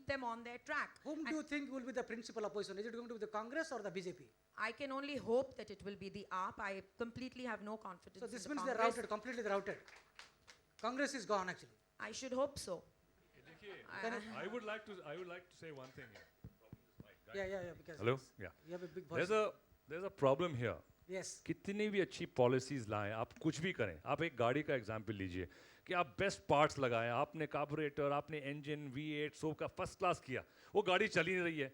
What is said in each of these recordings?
them on their track. Whom do you think will be the principal opposition? Is it going to be the Congress or the BJP? I can only hope that it will be the AAP. I completely have no confidence So in this the means they're Congress. routed, completely routed. Congress is gone actually. I should hope so. I would like to say one thing here. Yeah, because Hello? yes, Yeah. you have a big voice. There's a problem here. Yes. कितनी भी अच्छी policies लाएं, आप कुछ भी करें, आप एक गाड़ी का एग्जांपल लीजिए कि आप बेस्ट पार्ट्स लगाएं, आपने कार्बोरेटर, आपने इंजन V8 सब का फर्स्ट क्लास किया, वो गाड़ी चल ही नहीं रही है,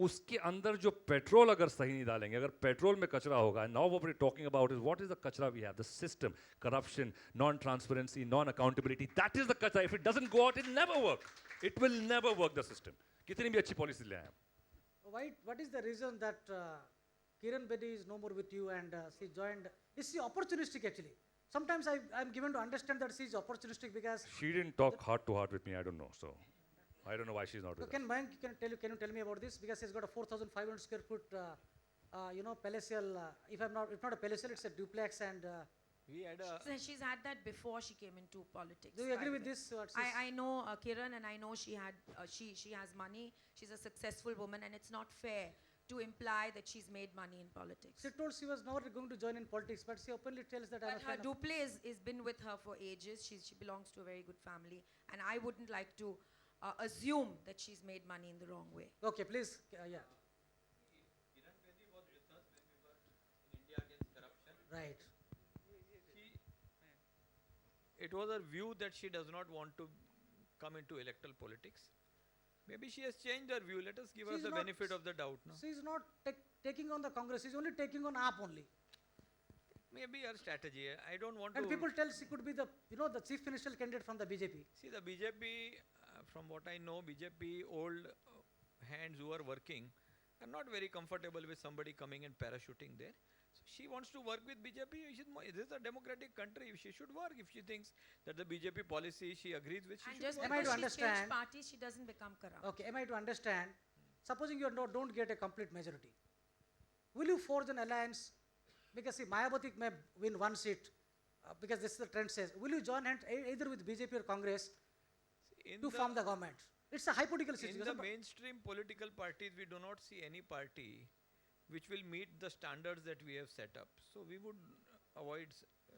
उसके अंदर जो पेट्रोल अगर सही नहीं डालेंगे, अगर पेट्रोल में कचरा होगा, now what we're talking about is what is the kachra we have, the system, corruption, non-transparency, non-accountability, that is the kachra. If it doesn't go out, it will never work. It will never work, the system. कितनी भी अच्छी policy ले आए. What is the reason that Kiran Bedi is no more with you and she joined? Is she opportunistic actually? Sometimes I'm given to understand that she is opportunistic because. She didn't talk heart to heart with me, I don't know, so I don't know why she's not with us. Mayank, can you tell me about this? Because she's got a 4,500 square foot, palatial, if not a palatial, it's a duplex and. We had She's had that before she came into politics. Do you agree with this? I know Kiran, and I know she has money. She's a successful woman, and it's not fair to imply that she's made money in politics. She told she was never going to join in politics, but she openly tells that I'm a But fan her duplex is been with her for ages. She belongs to a very good family, and I wouldn't like to assume that she's made money in the wrong way. Okay, please, yeah. Kiran Bedi was with us when we were in India against corruption. Right. It was her view that she does not want to come into electoral politics. Maybe she has changed her view. Let us give her the benefit of the doubt. No? She is not taking on the Congress. She's only taking on AAP only. Maybe her strategy. I don't want And to. people tell she could be the chief ministerial candidate from the BJP. See, the BJP, from what I know, BJP old hands who are working are not very comfortable with somebody coming and parachuting there. So she wants to work with BJP. This is a democratic country. She should work. If she thinks that the BJP policy she agrees with, she And should just work. because she's changed parties, she doesn't become corrupt. Okay, am I to understand? Supposing you don't get a complete majority, will you forge an alliance? Because see, Mayawati may win one seat, because this is the trend says. Will you join hands either with BJP or Congress to form the government? It's a hypothetical situation. In the mainstream political parties, we do not see any party which will meet the standards that we have set up. So we would avoid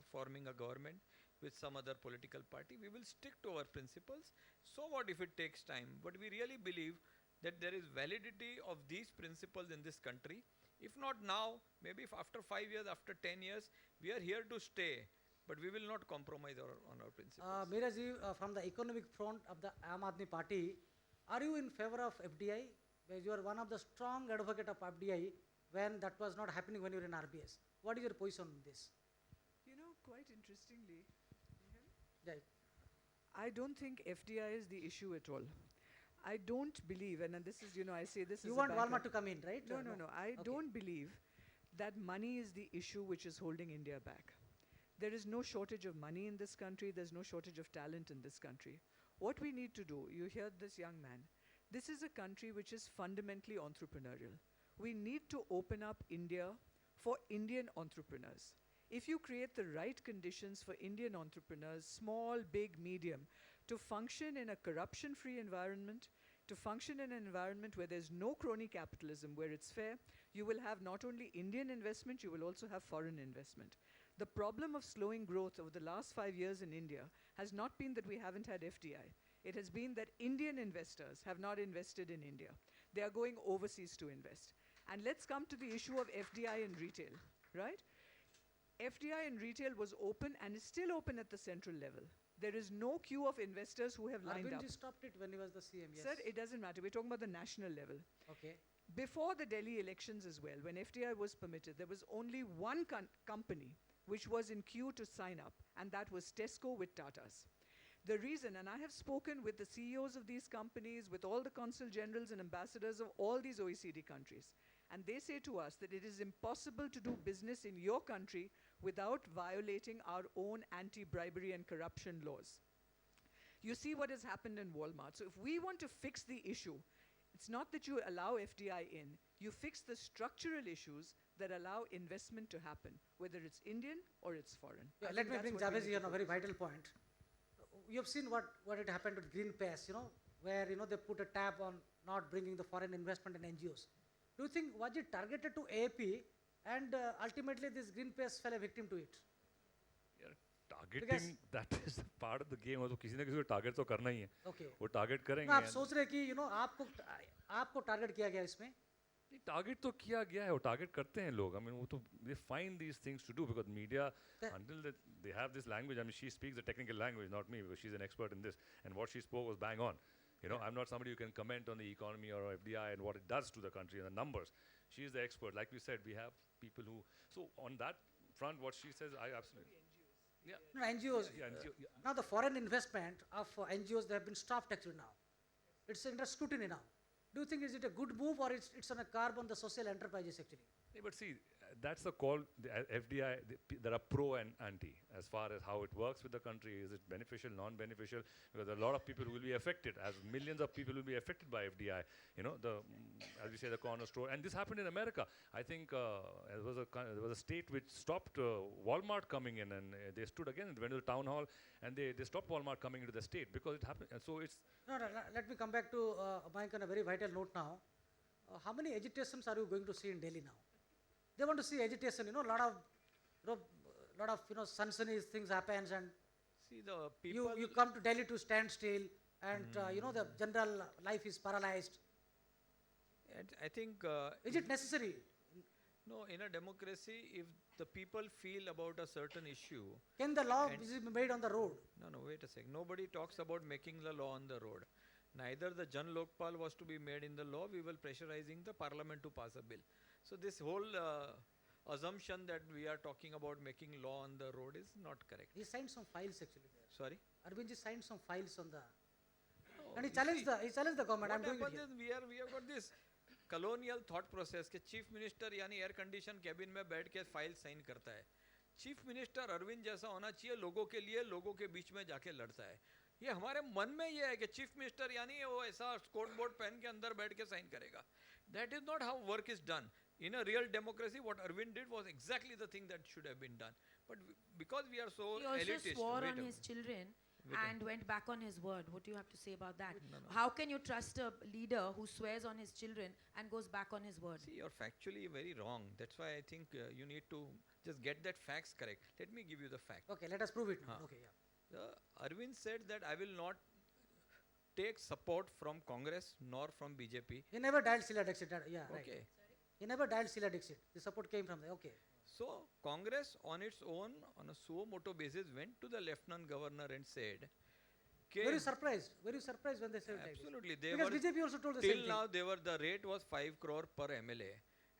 forming a government with some other political party. We will stick to our principles. So what if it takes time? But we really believe that there is validity of these principles in this country. If not now, maybe if after 5 years, after 10 years, we are here to stay. But we will not compromise on our principles. Meera ji, from the economic front of the Admi party, are you in favor of FDI? Because you are one of the strong advocate of FDI when that was not happening when you were in RBS. What is your position on this? You know, quite interestingly, Right. I don't think FDI is the issue at all. I don't believe, and this is, I say this You as want a Walmart banker. to come in, right? No. I Okay. don't believe that money is the issue which is holding India back. There is no shortage of money in this country. There's no shortage of talent in this country. What we need to do, you hear this young man, this is a country which is fundamentally entrepreneurial. We need to open up India for Indian entrepreneurs. If you create the right conditions for Indian entrepreneurs, small, big, medium, to function in a corruption-free environment, to function in an environment where there's no crony capitalism, where it's fair, you will have not only Indian investment, you will also have foreign investment. The problem of slowing growth over the last 5 years in India has not been that we haven't had FDI. It has been that Indian investors have not invested in India. They are going overseas to invest. And let's come to the issue of FDI in retail, right? FDI in retail was open and is still open at the central level. There is no queue of investors who have lined up. Arvind ji stopped it when he was the CM, yes. Sir, it doesn't matter. We're talking about the national level. Okay. Before the Delhi elections as well, when FDI was permitted, there was only one company which was in queue to sign up, and that was Tesco with Tatas. The reason, and I have spoken with the CEOs of these companies, with all the consul generals and ambassadors of all these OECD countries, and they say to us that it is impossible to do business in your country without violating our own anti-bribery and corruption laws. You see what has happened in Walmart. So if we want to fix the issue, it's not that you allow FDI in, you fix the structural issues that allow investment to happen, whether it's Indian or it's foreign. Yeah, I let think me that's bring what we Javed need here to on a very focus. vital point. You have seen what had happened with Green Pass, where they put a tab on not bringing the foreign investment in NGOs. Do you think was it targeted to AAP and ultimately this Greenpeace fell a victim to it? Targeting, that is part of the game. तो किसी ना किसी को target तो करना ही है. Okay. वो target करेंगे. आप सोच रहे कि आपको target किया गया इसमें? Target तो किया गया है, वो target करते हैं लोग. I mean, वो तो they find these things to do because media until they have this language. I mean, she speaks the technical language, not me, because she's an expert in this. And what she spoke was bang on. You know, I'm not somebody who can comment on the economy or FDI and what it does to the country and the numbers. She is the expert. Like we said, we have people who. So on that front, what she says, I absolutely. Yeah. No, NGOs. Yeah, NGO, yeah. Now the foreign investment of NGOs, they have been stopped actually now. It's under scrutiny now. Do you think is it a good move or it's on a carb on the social enterprises actually? Yeah, but see, that's the call. The FDI, there are pro and anti as far as how it works with the country. Is it beneficial, non-beneficial? Because a lot of people will be affected, as millions of people will be affected by FDI. You know, as we say, the corner store. And this happened in America. I think there was a state which stopped Walmart coming in, and they stood again and went to the town hall, and they stopped Walmart coming into the state because it happened. And so it's. No, let me come back to Mayank on a very vital note now. How many agitations are you going to see in Delhi now? They want to see agitation, lot of sunshiny things happens, and See the people. you come to Delhi to stand still, and the general life is paralyzed. I think. Is it necessary? No, in a democracy, if the people feel about a certain issue. Can the law And- be made on the road? No, wait a sec. Nobody talks about making the law on the road. Neither the Jan Lokpal was to be made in the law. We were pressurizing the parliament to pass a bill. So this whole assumption that we are talking about making law on the road is not correct. He signed some files actually there. Sorry? Arvind ji signed some files on the, No, and he you challenged see, the government. I'm what doing it happens here. is we have got this colonial thought process कि chief minister यानी air condition cabin में बैठ के file sign करता है. Chief minister Arvind जैसा होना चाहिए, लोगों के लिए लोगों के बीच में जाके लड़ता है. ये हमारे मन में ये है कि चीफ मिनिस्टर यानी वो ऐसा कोट बोर्ड पहन के अंदर बैठ के साइन करेगा. That is not how work is done. In a real democracy, what Arvind did was exactly the thing that should have been done. But because we are so He also elitist, swore wait on a his children Wait a and went back on his word. What do you have to say about that? No, no. How can you trust a leader who swears on his children and goes back on his word? See, you're factually very wrong. That's why I think you need to just get that facts correct. Let me give you the fact. Okay, let us prove it now. Huh. Okay, yeah. Arvind said that I will not take support from Congress nor from BJP. He never dialed Sila Dixit. Yeah, right. Okay. He never dialed Sila Dixit. The support came from there. Okay. So Congress on its own, on a suo moto basis, went to the Lieutenant Governor and said, Were you surprised? Were you surprised when they said like this? absolutely, they Because were BJP also told the same till thing. now the rate was 5 crore per MLA,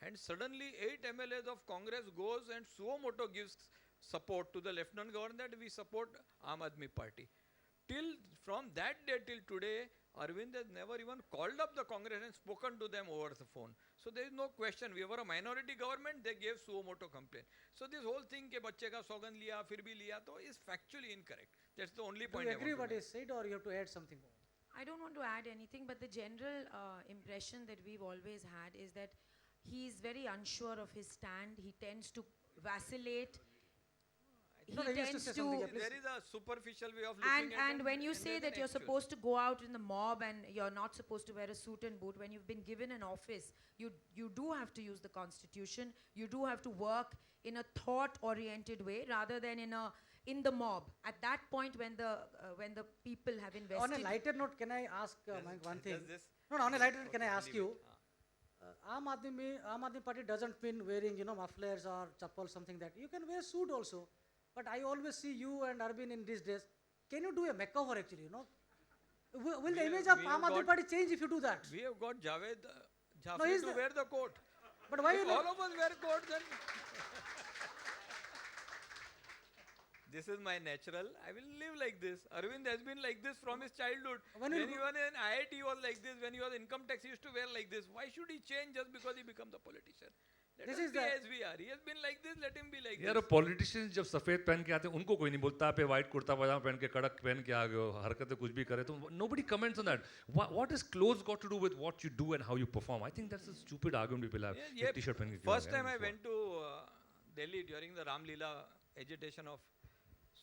and suddenly 8 MLAs of Congress goes and suo moto gives support to the Lieutenant Governor that we support Aam Admi Party. From that day till today, Arvind has never even called up the Congress and spoken to them over the phone. So there is no question. We were a minority government, they gave suo moto complaint. So this whole thing ke bacche ka sogand liya, fir bhi liya, to is factually incorrect. That's the only Do point you I agree want what to he make. said, or you have to add something more? I don't want to add anything, but the general impression that we've always had is that he's very unsure of his stand. He tends to vacillate. He No, no, he used to tends say to, something, yeah, please. There is a superficial way of looking at and it when you and say there's that an you're actual. supposed to go out in the mob and you're not supposed to wear a suit and boot, when you've been given an office, you do have to use the constitution. You do have to work in a thought-oriented way rather than in the mob. At that point, when the people have invested. On a lighter note, can I ask Mayank one thing? Does this? No, on a lighter note, can I Okay, ask leave you? it. Aam Admi Party doesn't mean wearing, mufflers or chappal, something that. You can wear suit also. But I always see you and Arvind in these days. Can you do a makeover actually, Will the We image have- of we have Aam Admi got- Party change if you do that? We have got Javed, Jaffrey he's to the- wear the coat. But why If you all of us wear coat, then this is my natural. I will live like this. Arvind has been like this from his childhood. When When you he was in IIT, he was like this. When he was income tax, he used to wear like this. Why should he change just because he becomes a politician? Let This us is be the- as we are. He has been like this. Let him be like यार this. Politicians जब सफेद पहन के आते हैं उनको कोई नहीं बोलता आप व्हाइट कुर्ता पजामा पहन के कड़क पहन के आ गए हो हरकतें कुछ भी करे तो nobody comments on that. What is clothes got to do with what you do and how you perform? I think that's a stupid argument people have. Yeah, एक yeah. t-shirt पहन के क्यों आ First गए? time I That's went to Delhi during the Ram Leela agitation of.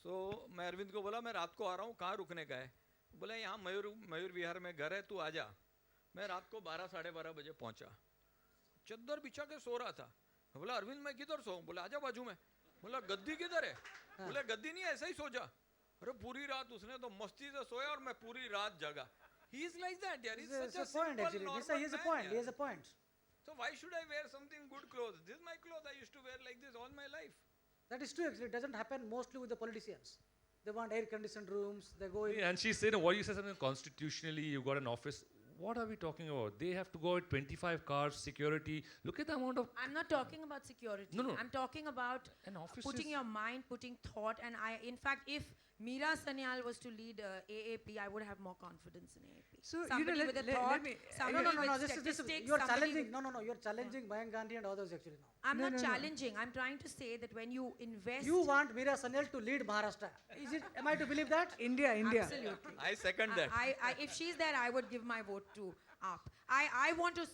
So मैं अरविंद को बोला मैं रात को आ रहा हूँ कहाँ रुकने का है. बोला यहाँ मयूर विहार में घर है, तू आ जा। मैं रात को 12 साढ़े 12 बजे पहुंचा, चद्दर बिछा के सो रहा था। बोला अरविंद मैं किधर सो? बोला आजा बाजू में। बोला गद्दी किधर है? बोले गद्दी नहीं, ऐसा ही सो जा। अरे पूरी रात उसने तो मस्ती से सोया और मैं पूरी रात जगा। He is like that, yaar. He's such a point simple, actually. normal He has a man, point. yaar. He has a point. So why should I wear something good clothes? This is my clothes. I used to wear like this all my life. That is true actually. It doesn't happen mostly with the politicians. They want air-conditioned rooms. They go in. And she said, what you said something constitutionally, you got an office. What are we talking about? They have to go with 25 cars, security. Look at the amount of... I'm not talking about security. No. I'm talking about An office putting is- your mind, putting thought. And in fact, if Meera Sanyal was to lead AAP, I would have more confidence in AAP. So, you know, somebody let- with a let- thought, let me- somebody No. with This is statistics, you are somebody challenging. with- No. You are challenging Mayank Gandhi and others actually now. I'm No, not no, no. challenging. I'm trying to say that when you invest... You want Meera Sanyal to lead Maharashtra. Am I to believe that? India. Absolutely. I second that. If she's there, I would give my vote to AAP. I want to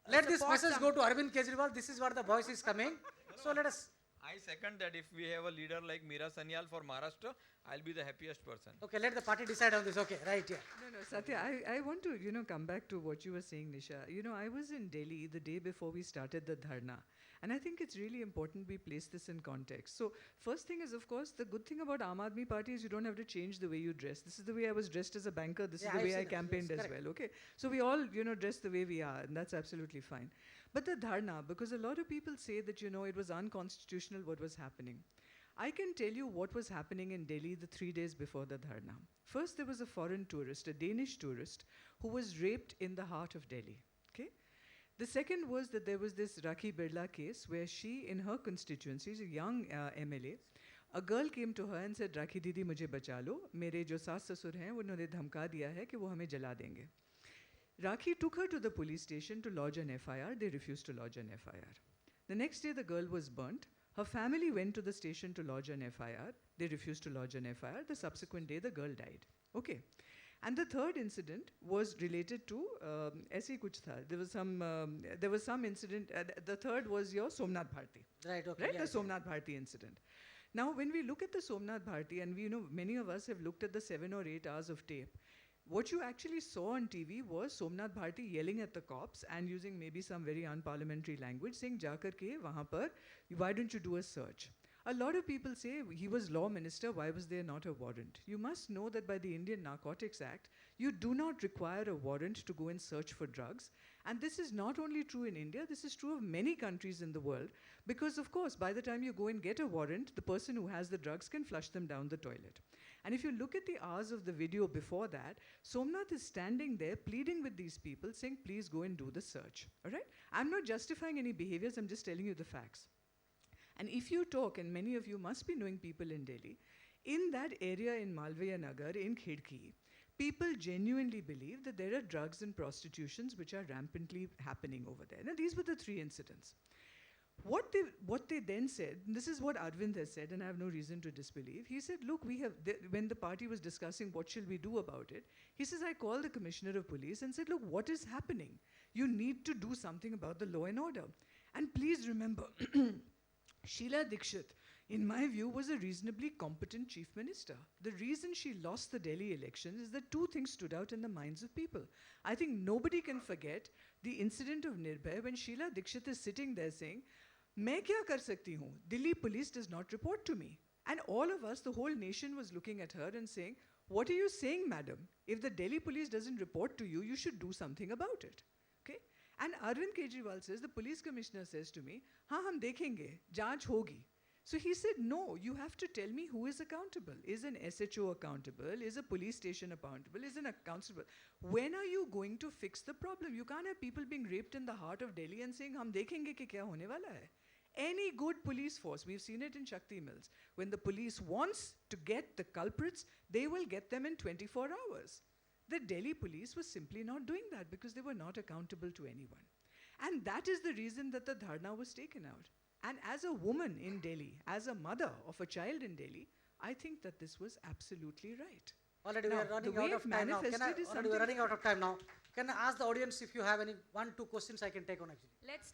Let this support message some- go to Arvind Kejriwal. This is what the voice is coming. So let us. I second that. If we have a leader like Meera Sanyal for Maharashtra, I'll be the happiest person. Okay, let the party decide on this. Okay, right here. No, Satya, I want to, come back to what you were saying, Nisha. I was in Delhi the day before we started the dharna. And I think it's really important we place this in context. So, first thing is, of course, the good thing about Aam Admi Party is you don't have to change the way you dress. This is the way I was dressed as a banker. This is the I've way seen I it. campaigned Yes, as correct. well, okay? So, we all, dress the way we are, and that's absolutely fine. But the dharna, because a lot of people say that, it was unconstitutional what was happening. I can tell you what was happening in Delhi the 3 days before the dharna. First, there was a foreign tourist, a Danish tourist, who was raped in the heart of Delhi, okay? The second was that there was this Rakhi Birla case where she, in her constituency, she's a young MLA, a girl came to her and said, Rakhi Didi, mujhe bacha lo. Mere jo saas sasur hain, unhone dhamka diya hai ki wo hame jala denge. Rakhi took her to the police station to lodge an FIR. They refused to lodge an FIR. The next day, the girl was burnt. Her family went to the station to lodge an FIR. They refused to lodge an FIR. The subsequent day, the girl died. Okay. And the third incident was related to aise kuch tha. There was some incident. The third was your Somnath Bharti. Right, okay. Right, yes. the Somnath Bharti incident. Now, when we look at the Somnath Bharti, and we many of us have looked at the 7 or 8 hours of tape, what you actually saw on TV was Somnath Bharti yelling at the cops and using maybe some very unparliamentary language, saying, "Jaakar ke wahan par, why don't you do a search?" A lot of people say he was law minister, why was there not a warrant? You must know that by the Indian Narcotics Act, you do not require a warrant to go and search for drugs. And this is not only true in India, this is true of many countries in the world. Because of course, by the time you go and get a warrant, the person who has the drugs can flush them down the toilet. And if you look at the hours of the video before that, Somnath is standing there pleading with these people, saying, please go and do the search. All right? I'm not justifying any behaviors, I'm just telling you the facts. And if you talk, and many of you must be knowing people in Delhi, in that area in Malviya Nagar, in Khidki, people genuinely believe that there are drugs and prostitutions which are rampantly happening over there. Now, these were the 3 incidents. What they then said, and this is what Arvind has said, and I have no reason to disbelieve. He said, look, when the party was discussing what shall we do about it, he says, I called the commissioner of police and said, look, what is happening? You need to do something about the law and order. And please remember, Sheila Dikshit, in my view, was a reasonably competent chief minister. The reason she lost the Delhi elections is that 2 things stood out in the minds of people. I think nobody can forget the incident of Nirbhay when Sheila Dikshit is sitting there saying, "Main kya kar sakti hoon? Delhi police does not report to me." And all of us, the whole nation was looking at her and saying, what are you saying, madam? If the Delhi police doesn't report to you, you should do something about it. Okay? And Arvind Kejriwal says, the police commissioner says to me, हाँ हम देखेंगे, जांच होगी. So he said, no, you have to tell me who is accountable. Is an SHO accountable? Is a police station accountable? Is an accountable? When are you going to fix the problem? You can't have people being raped in the heart of Delhi and saying, हम देखेंगे कि क्या होने वाला है. Any good police force, we've seen it in Shakti Mills, when the police wants to get the culprits, they will get them in 24 hours. The Delhi police was simply not doing that because they were not accountable to anyone. And that is the reason that the dharna was taken out. And as a woman in Delhi, as a mother of a child in Delhi, I think that this was absolutely right. Already Now, we are running the way out it of time now. manifested is Already we are running out of time now. Can I ask the audience if you have any 1-2 questions I can take on actually? Let's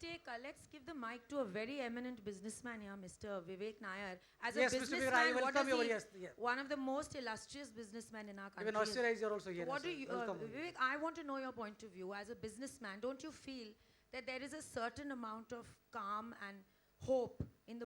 give the mic to a very eminent businessman here, Mr. Vivek Nair. As Yes, a Mr. businessman, Meera, I what welcome does you over he- here. Yeah. one of the most illustrious businessmen in our country. Even Australia is here also here. What do sir. you, Welcome. Vivek, I want to know your point of view. As a businessman, don't you feel that there is a certain amount of calm and hope in the